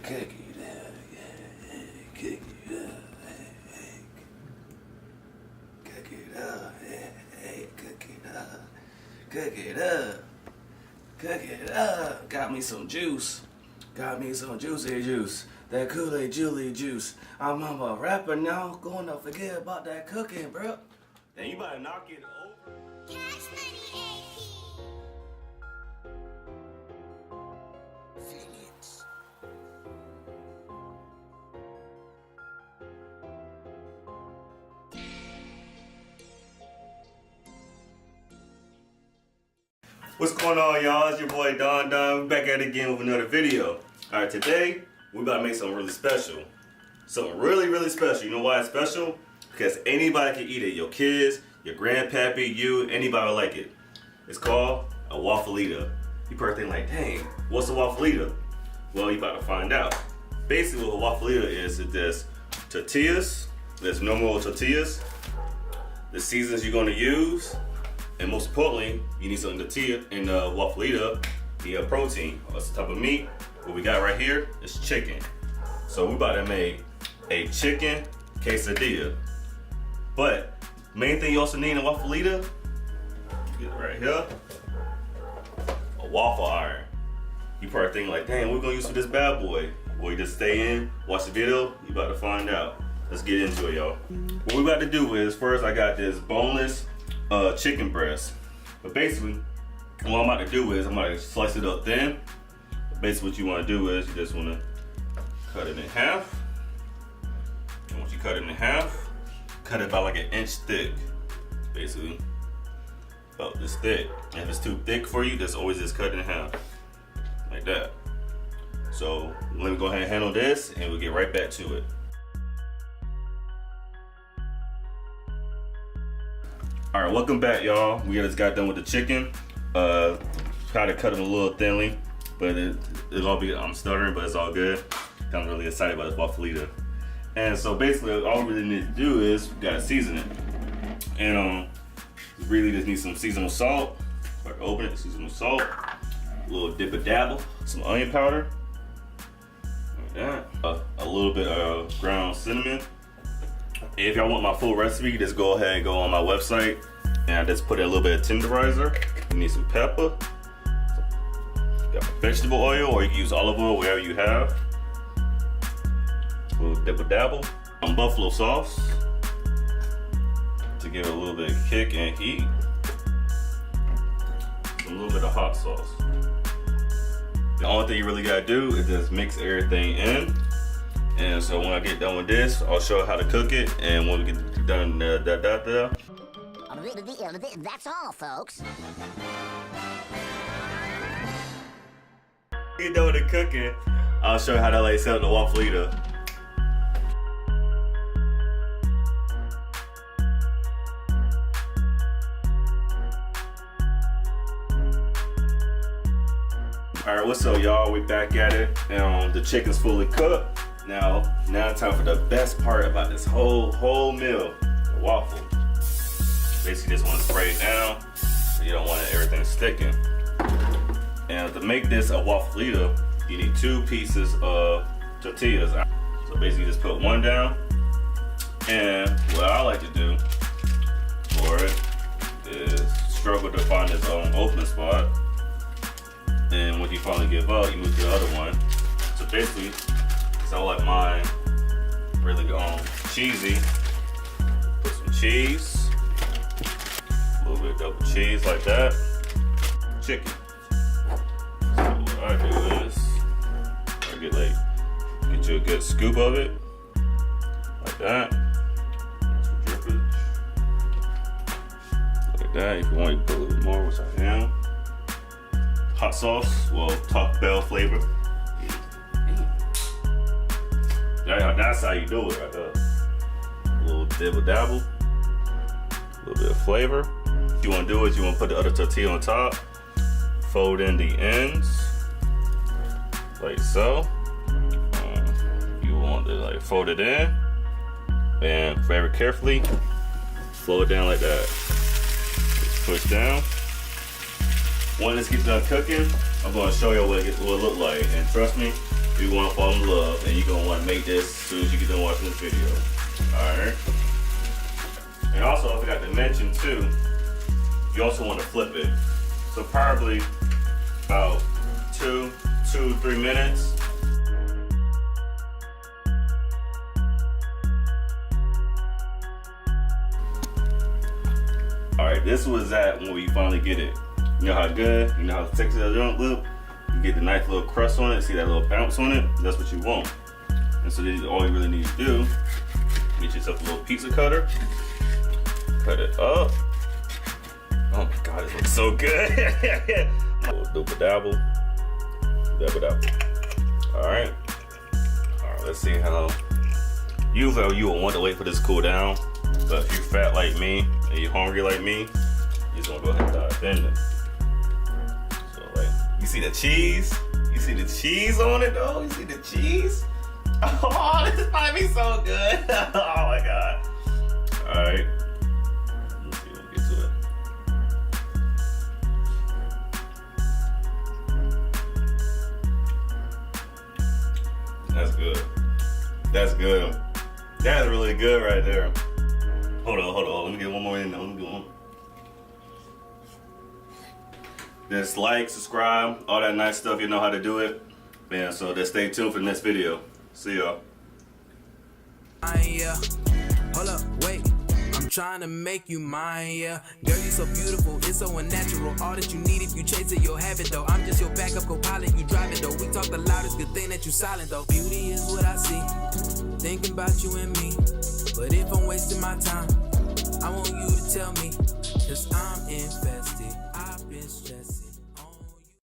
cook it up, cook it up, cook it up, cook it up, cook it up, cook it up. Got me some juice, got me some juicy juice, that Kool-Aid Julie juice. I'm a rapper now, gonna forget about that cooking, bro. Then you better knock it over. Cash Money AP. Phoenix. What's going on, y'all? It's your boy Don. We're back at it again with another video. Alright, today we're about to make something really special. Something really special. You know why it's special? Because anybody can eat it. Your kids, your grandpappy, you, anybody will like it. It's called a Waffeadilla. You probably think like, dang, what's a Waffeadilla? Well, you about to find out. Basically what a Waffeadilla is there's tortillas, there's normal tortillas, the seasons you're gonna use, and most importantly, you need some tortilla in the Waffeadilla, you need a protein, or some type of meat. What we got right here is chicken. So we about to make a chicken quesadilla. But main thing you also need in a Waffeadilla, get it right here, a waffle iron. You probably think like, dang, we're gonna use for this bad boy. Well, you just stay in, watch the video, you about to find out. Let's get into it, y'all. What we about to do is, first I got this boneless chicken breast. But basically, what I'm about to do is, I'm about to slice it up thin. Basically what you wanna do is, you just wanna cut it in half. And once you cut it in half, cut it about like 1 inch thick. Basically, about this thick. And if it's too thick for you, just always just cut it in half. Like that. So let me go ahead and handle this and we'll get right back to it. Alright, welcome back, y'all. We just got done with the chicken. Try to cut it a little thinly, but it'll all be, I'm stuttering, but it's all good. I'm really excited about this Waffeadilla. And so basically all we really need to do is we gotta season it. And really just need some seasonal salt. Start to open it, seasonal salt. A little dip of dabble, some onion powder. Like that. A little bit of ground cinnamon. If y'all want my full recipe, just go ahead and go on my website. And I just put in a little bit of tenderizer. You need some pepper. Got vegetable oil, or you can use olive oil, whatever you have. A little dip of dabble. Some buffalo sauce to give it a little bit of kick and heat. A little bit of hot sauce. The only thing you really gotta do is just mix everything in. And so when I get done with this, I'll show you how to cook it. And when we get done, That's all, folks. Get done with the cooking, I'll show you how to like set up the Waffeadilla. Alright, what's up, y'all? We back at it. The chicken's fully cooked. Now it's time for the best part about this whole meal, the waffle. Basically just want to spray it down, so you don't want everything sticking. And to make this a Waffeadilla, you need 2 pieces of tortillas. So basically just put one down. And what I like to do for it is struggle to find its own open spot. And when you finally give up, you move to the other one. So basically, because I like mine really cheesy, put some cheese, a little bit of double cheese like that, chicken. So what I do is, I get you a good scoop of it, like that. Some drippage, like that. If you want, you can put a little bit more, which I am. Hot sauce, well, Taco Bell flavor. That's how you do it right there. A little dibble dabble, a little bit of flavor. What you want to do is you want to put the other tortilla on top, fold in the ends, like so. You want to like fold it in, and very carefully flow it down like that. Just push down. When this gets done cooking, I'm going to show you what it will look like. And trust me, you're gonna fall in love, and you're gonna want to make this as soon as you get done watching this video. Alright. And also, I forgot to mention too, you also want to flip it. So probably about 3 minutes. Alright, this was that when we finally get it. You know how good, you know how sexy that junk look? You get the nice little crust on it, see that little bounce on it? That's what you want. And so then all you really need to do, get yourself a little pizza cutter, cut it up. Oh my God, it looks so good. Double dabble. Alright, let's see how. Usually you will want to wait for this to cool down, but if you're fat like me and you're hungry like me, you're just gonna go ahead and dive in it. So like, you see the cheese? You see the cheese on it though? You see the cheese? Oh, this might be so good. Oh my God. Alright. Let's see, we'll get to it. That's good. That's good. That's really good right there. Hold on. Let me get one more in there. Let me get one. Just like, subscribe, all that nice stuff. You know how to do it. Man, so just stay tuned for the next video. See y'all. Yeah. Hold up, wait. I'm trying to make you mine, yeah. Girl, you so beautiful, it's so unnatural. All that you need, if you chase it, you'll have it though. I'm just your backup co-pilot, you drive it though. We talk the loudest, good thing that you silent though. Beauty is what I see, thinking about you and me. But if I'm wasting my time, I want you to tell me, 'cause I'm invested, I've been stressed.